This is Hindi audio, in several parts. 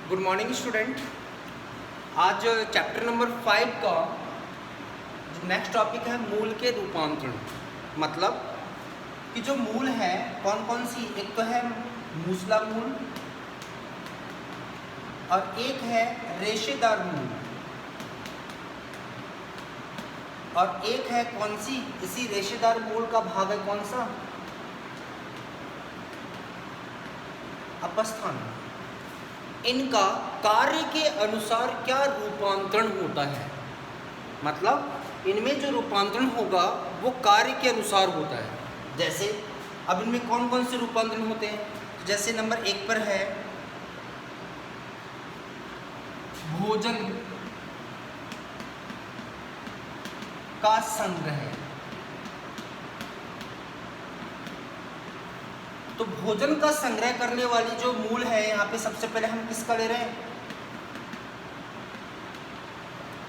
Good morning student. आज चैप्टर नंबर 5 का नेक्स्ट टॉपिक है मूल के रूपांतरण। मतलब कि जो मूल है कौन कौन सी, एक तो है मूसला मूल और एक है रेशेदार मूल और एक है कौन सी, इसी रेशेदार मूल का भाग है कौन सा, अपस्थान। इनका कार्य के अनुसार क्या रूपांतरण होता है, मतलब इनमें जो रूपांतरण होगा वो कार्य के अनुसार होता है। जैसे अब इनमें कौन कौन से रूपांतरण होते हैं, जैसे नंबर 1 पर है भोजन का संग्रह। तो भोजन का संग्रह करने वाली जो मूल है, यहाँ पे सबसे पहले हम किसका ले रहे हैं,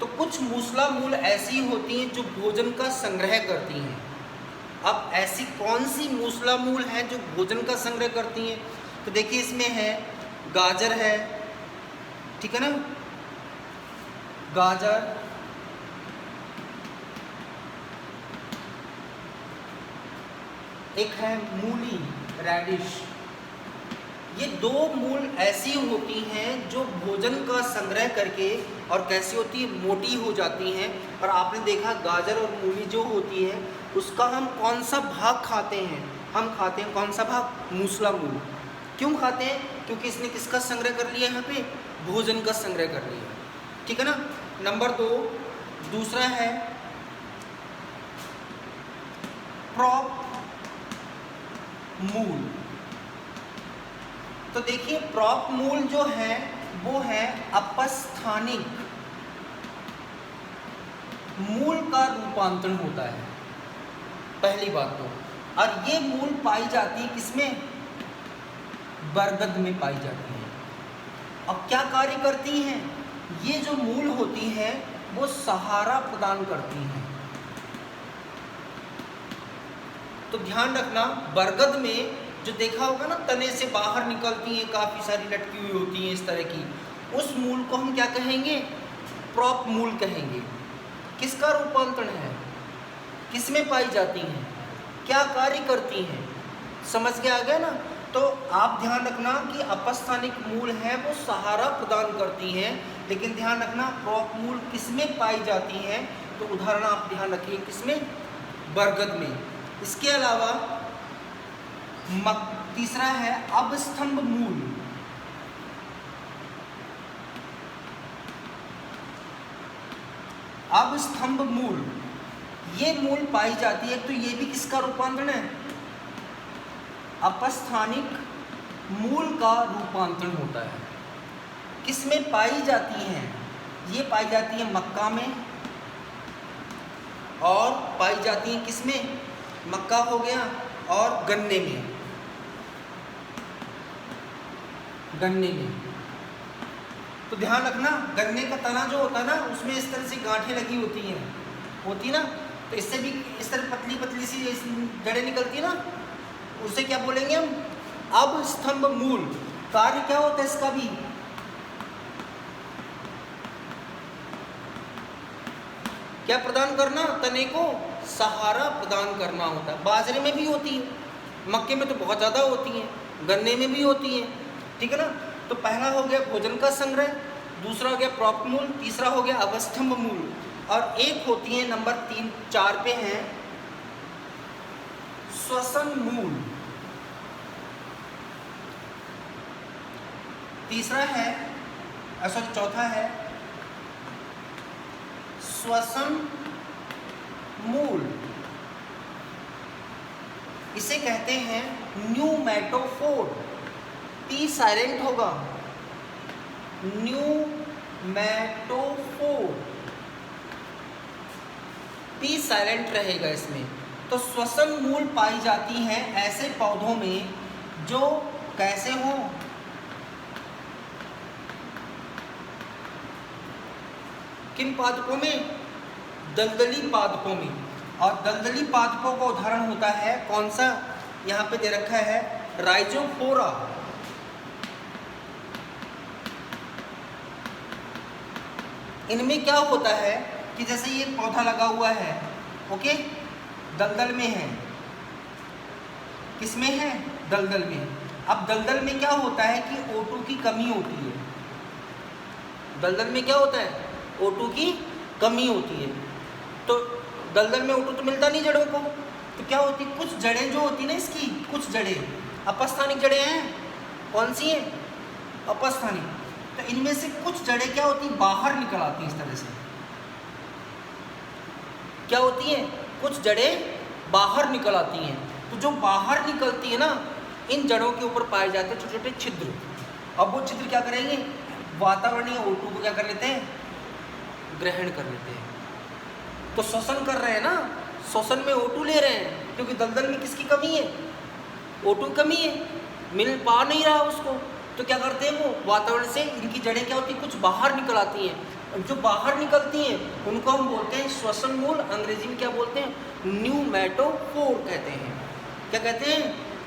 तो कुछ मूसला मूल ऐसी होती हैं जो भोजन का संग्रह करती हैं। अब ऐसी कौन सी मूसला मूल है जो भोजन का संग्रह करती हैं, तो देखिए इसमें है गाजर है, ठीक है ना, गाजर, एक है मूली, रेडिश। ये दो मूल ऐसी होती हैं जो भोजन का संग्रह करके और कैसी होती है, मोटी हो जाती हैं। और आपने देखा गाजर और मूली जो होती है उसका हम कौन सा भाग खाते हैं, हम खाते हैं कौन सा भाग, मूसला मूल। क्यों खाते हैं, क्योंकि इसने किसका संग्रह कर लिया, यहाँ पे भोजन का संग्रह कर लिया, ठीक है ना। नंबर 2 दूसरा है प्रॉप मूल। तो देखिए प्रॉप मूल जो है वो है अपस्थानिक मूल का रूपांतरण होता है, पहली बात तो। और ये मूल पाई जाती है किसमें, बरगद में पाई जाती है। अब क्या कार्य करती हैं, ये जो मूल होती हैं वो सहारा प्रदान करती हैं। तो ध्यान रखना, बरगद में जो देखा होगा ना, तने से बाहर निकलती हैं, काफ़ी सारी लटकी हुई होती हैं इस तरह की, उस मूल को हम क्या कहेंगे, प्रॉप मूल कहेंगे। किसका रूपांतरण है, किसमें पाई जाती हैं, क्या कार्य करती हैं, समझ के आ गया ना। तो आप ध्यान रखना कि अपस्थानिक मूल है वो सहारा प्रदान करती हैं, लेकिन ध्यान रखना प्रॉप मूल किसमें पाई जाती हैं, तो उदाहरण आप ध्यान रखिए किसमें, बरगद में। इसके अलावा तीसरा है अपस्तंभ मूल। अपस्तंभ मूल, ये मूल पाई जाती है, तो ये भी किसका रूपांतरण है, अपस्थानिक मूल का रूपांतरण होता है। किसमें पाई जाती हैं, ये पाई जाती है मक्का में, और पाई जाती हैं किसमें, मक्का हो गया, और गन्ने में, गन्ने में। तो ध्यान रखना, गन्ने का तना जो होता है ना, उसमें इस तरह से गांठें लगी होती ना, तो इससे भी इस तरह पतली पतली सी जड़ें निकलती है ना, उसे क्या बोलेंगे हम, अपस्तंभ मूल। कार्य क्या होता है इसका भी, क्या प्रदान करना, तने को सहारा प्रदान करना होता है। बाजरे में भी होती है, मक्के में तो बहुत ज़्यादा होती हैं, गन्ने में भी होती हैं, ठीक है ना। तो पहला हो गया भोजन का संग्रह, दूसरा हो गया प्रॉप मूल, तीसरा हो गया अपस्तंभ मूल, और एक होती है नंबर 3 4 पे है श्वसन मूल। तीसरा है, सॉरी चौथा है श्वसन मूल। इसे कहते हैं न्यूमैटोफोर, टी साइलेंट होगा, न्यूमैटोफोर, टी साइलेंट रहेगा इसमें। तो श्वसन मूल पाई जाती हैं ऐसे पौधों में जो कैसे हो, किन पादपों में, दलदली पादपों में। और दलदली पादपों का उदाहरण होता है कौन सा, यहाँ पे दे रखा है राइजोफोरा, इनमें क्या होता है कि जैसे ये पौधा लगा हुआ है, ओके, दलदल में है, किसमें है, दलदल में। अब दलदल में क्या होता है कि O2 की कमी होती है, दलदल में क्या होता है, O2 की कमी होती है। तो दलदल में O2 तो मिलता नहीं जड़ों को, तो क्या होती है, कुछ जड़ें जो होती ना इसकी, कुछ जड़ें अपस्थानिक जड़ें हैं, कौन सी हैं, अपस्थानिक। तो इनमें से कुछ जड़ें क्या होती, बाहर निकल आती हैं इस तरह से, क्या होती हैं, कुछ जड़ें बाहर निकल आती हैं। तो जो बाहर निकलती है ना, इन जड़ों के ऊपर पाए जाते हैं छोटे छोटे छिद्र। अब वो छिद्र क्या करेंगे, वातावरणीय O2 को क्या कर लेते हैं, ग्रहण कर लेते हैं। तो श्वसन कर रहे हैं ना, श्वसन में O2 ले रहे हैं, क्योंकि दलदल में किसकी कमी है, O2 कमी है, मिल पा नहीं रहा उसको। तो क्या करते हैं, वो वातावरण से इनकी जड़ें क्या होती है, कुछ बाहर निकल आती हैं। जो बाहर निकलती हैं उनको हम बोलते हैं श्वसन मूल, अंग्रेजी में क्या बोलते हैं, न्यूमेटोफोर कहते हैं। क्या कहते हैं,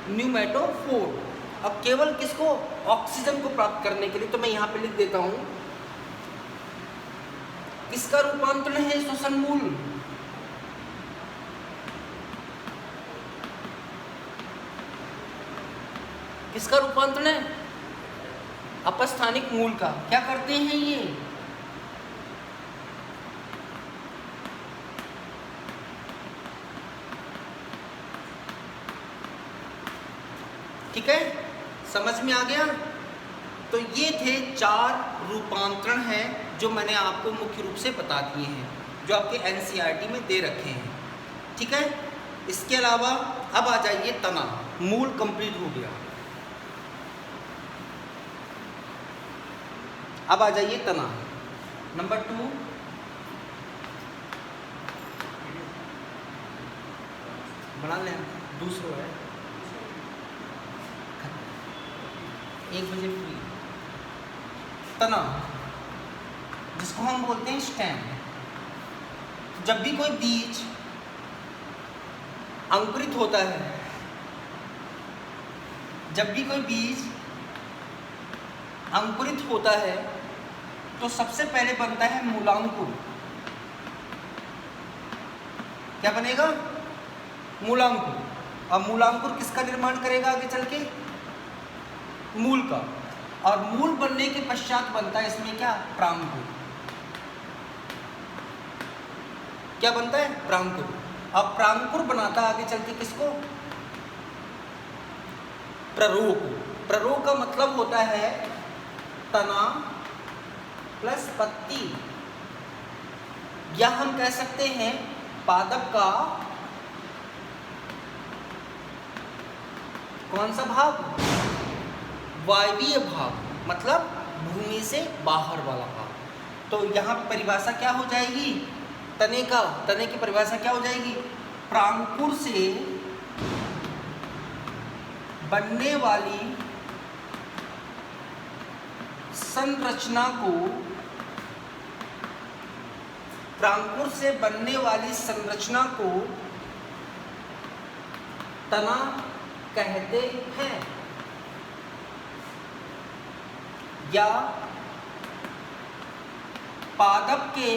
न्यूमेटोफोर। अब केवल किसको, ऑक्सीजन को प्राप्त करने के लिए, तो मैं यहाँ पे लिख देता हूँ, किसका रूपांतरण है श्वसन मूल, किसका रूपांतरण है, अपस्थानिक मूल का। क्या करते हैं ये, ठीक है, समझ में आ गया। तो ये थे 4 रूपांतरण हैं जो मैंने आपको मुख्य रूप से बता दिए हैं, जो आपके NCERT में दे रखे हैं, ठीक है। इसके अलावा अब आ जाइए तना, मूल कंप्लीट हो गया। अब आ जाइए तना, नंबर 2, बना लें, दूसरा है 1 बजे फ्री। तना, जिसको हम बोलते हैं स्टेम। जब भी कोई बीज अंकुरित होता है, जब भी कोई बीज अंकुरित होता है तो सबसे पहले बनता है मूलांकुर। क्या बनेगा, मूलांकुर। और मूलांकुर किसका निर्माण करेगा आगे चल के, मूल का। और मूल बनने के पश्चात बनता है इसमें क्या, प्रांकुर। क्या बनता है, प्रांकुर। अब प्रांकुर बनाता है आगे चल के किसको, प्ररोह को। प्ररोह का मतलब होता है तना प्लस पत्ती, या हम कह सकते हैं पादप का कौन सा भाग, वायवीय भाग, मतलब भूमि से बाहर वाला भाग। तो यहाँ परिभाषा क्या हो जाएगी, तने का, तने की परिभाषा क्या हो जाएगी, प्रांकुर से बनने वाली संरचना को, प्रांकुर से बनने वाली संरचना को तना कहते हैं, या पादप के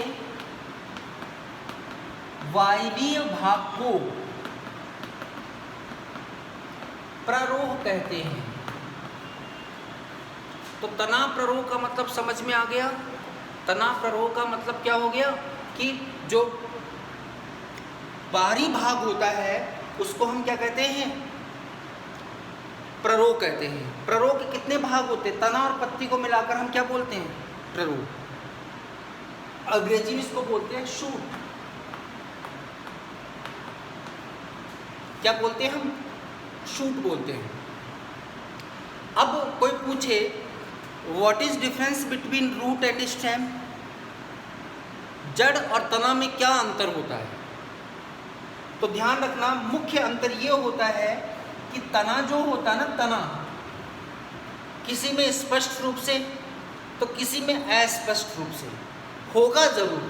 वायवीय भाग को प्ररोह कहते हैं। तो तना प्ररोह का मतलब समझ में आ गया। तना प्ररोह का मतलब क्या हो गया कि जो बाहरी भाग होता है उसको हम क्या कहते हैं, प्ररोह कहते हैं। प्ररोह के कितने भाग होते हैं, तना और पत्ती को मिलाकर हम क्या बोलते हैं, प्ररोह। अंग्रेजी में इसको बोलते हैं शूट। क्या बोलते हैं हम, शूट बोलते हैं। अब कोई पूछे what is difference between root and stem, जड़ और तना में क्या अंतर होता है, तो ध्यान रखना मुख्य अंतर ये होता है कि तना जो होता है ना, तना किसी में स्पष्ट रूप से तो किसी में अस्पष्ट रूप से होगा जरूर।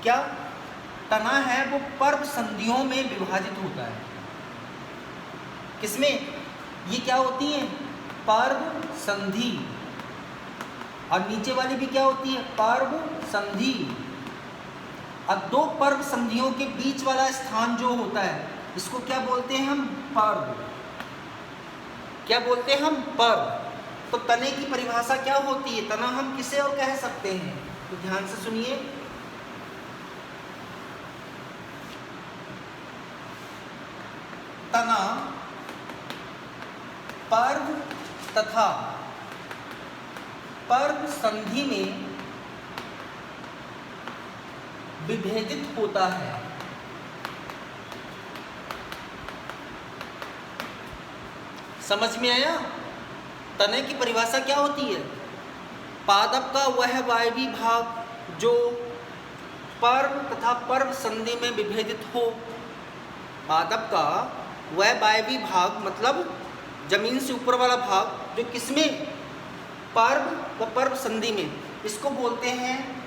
क्या तना है वो पर्व संधियों में विभाजित होता है। किसमें, ये क्या होती हैं, पर्व संधि। और नीचे वाली भी क्या होती है, पर्व संधि। अब दो पर्व संधियों के बीच वाला स्थान जो होता है इसको क्या बोलते हैं हम, पर्व। क्या बोलते हैं हम, पर्व। तो तने की परिभाषा क्या होती है, तना हम किसे और कह सकते हैं, तो ध्यान से सुनिए। तना पर्व तथा पर्व संधि में विभेदित होता है। समझ में आया? तने की परिभाषा क्या होती है, पादप का वह वायवी भाग जो पर्व तथा पर्व संधि में विभेदित हो। पादप का वह वायवी भाग मतलब जमीन से ऊपर वाला भाग जो किसमें, पर्व व पर्व संधि में, इसको बोलते हैं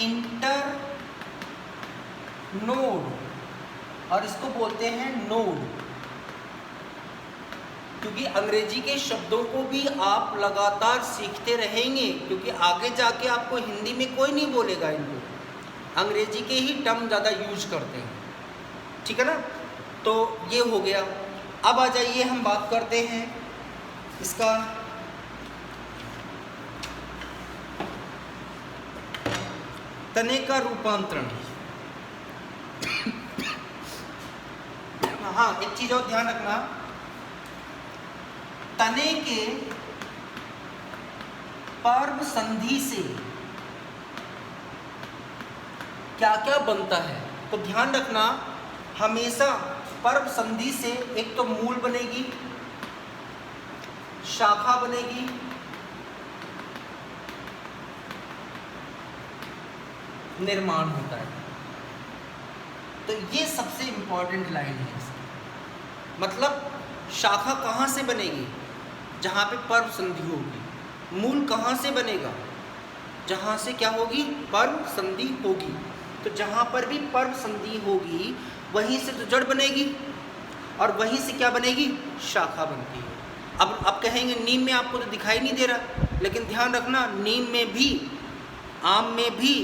इंटर नोड और इसको बोलते हैं नोड। क्योंकि अंग्रेजी के शब्दों को भी आप लगातार सीखते रहेंगे, क्योंकि आगे जाके आपको हिंदी में कोई नहीं बोलेगा इनको, अंग्रेजी के ही टर्म ज़्यादा यूज करते हैं, ठीक है ना। तो ये हो गया। अब आ जाइए हम बात करते हैं इसका तने का रूपांतरण। हाँ, एक चीज और ध्यान रखना, तने के पर्व संधि से क्या क्या बनता है, तो ध्यान रखना हमेशा पर्व संधि से एक तो मूल बनेगी, शाखा बनेगी, निर्माण होता है। तो ये सबसे इंपॉर्टेंट लाइन है इसकी। मतलब शाखा कहाँ से बनेगी, जहाँ पे पर्व संधि होगी। मूल कहाँ से बनेगा, जहाँ से क्या होगी, पर्व संधि होगी। तो जहाँ पर भी पर्व संधि होगी वहीं से तो जड़ बनेगी और वहीं से क्या बनेगी, शाखा बनती है। अब कहेंगे नीम में आपको तो दिखाई नहीं दे रहा, लेकिन ध्यान रखना नीम में भी, आम में भी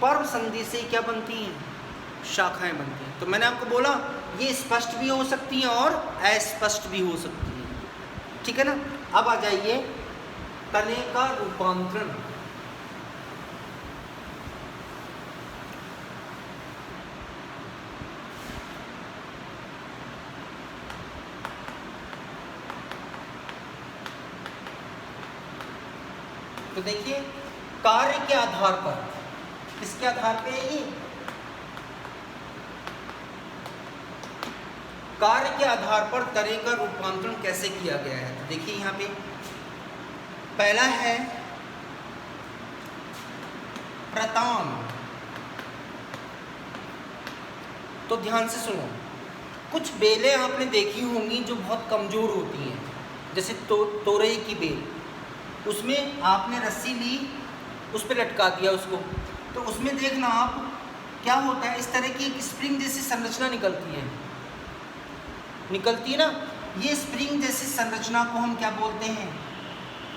पर्व संधि से क्या बनती हैं, शाखाएं बनती हैं। तो मैंने आपको बोला ये स्पष्ट भी हो सकती हैं और अस्पष्ट भी हो सकती हैं, ठीक है ना। अब आ जाइए तने का रूपांतरण। तो देखिए कार्य के आधार पर, किसके आधार पे है ये, कार्य के आधार पर तने का रूपांतरण कैसे किया गया है। तो देखिए यहाँ पे पहला है प्रतान। तो ध्यान से सुनो, कुछ बेलें आपने देखी होंगी जो बहुत कमजोर होती हैं, जैसे तोरई की बेल, उसमें आपने रस्सी ली, उस पर लटका दिया उसको, तो उसमें देखना आप क्या होता है, इस तरह की एक स्प्रिंग जैसी संरचना निकलती है ना। ये स्प्रिंग जैसी संरचना को हम क्या बोलते हैं,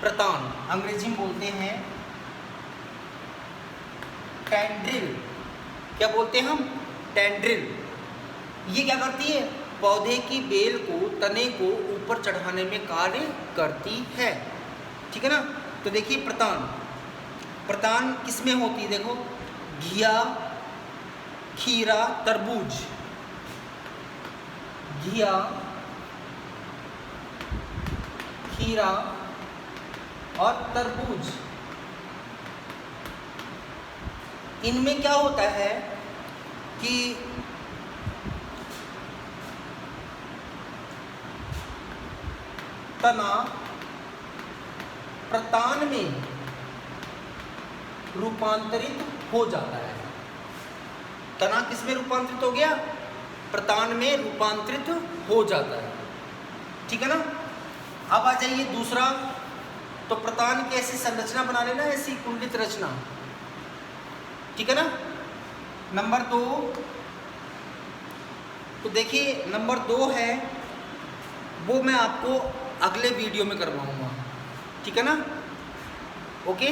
प्रतान। अंग्रेजी में बोलते हैं टेंड्रिल। क्या बोलते हैं हम, टेंड्रिल। ये क्या करती है, पौधे की बेल को, तने को ऊपर चढ़ाने में कार्य करती है, ठीक है ना। तो देखिए प्रतान किस में होती है, देखो घिया, खीरा, तरबूज, घिया, खीरा और तरबूज, इनमें क्या होता है कि तना प्रतान में रूपांतरित हो जाता है। तना किस में रूपांतरित हो गया, प्रतान में रूपांतरित हो जाता है, ठीक है ना। अब आ जाइए दूसरा, तो प्रतान की ऐसी संरचना बना लेना, ऐसी कुंडलित रचना, ठीक है ना। नंबर 2, तो देखिए नंबर 2 है वो मैं आपको अगले वीडियो में करवाऊंगा, ठीक है ना? ओके।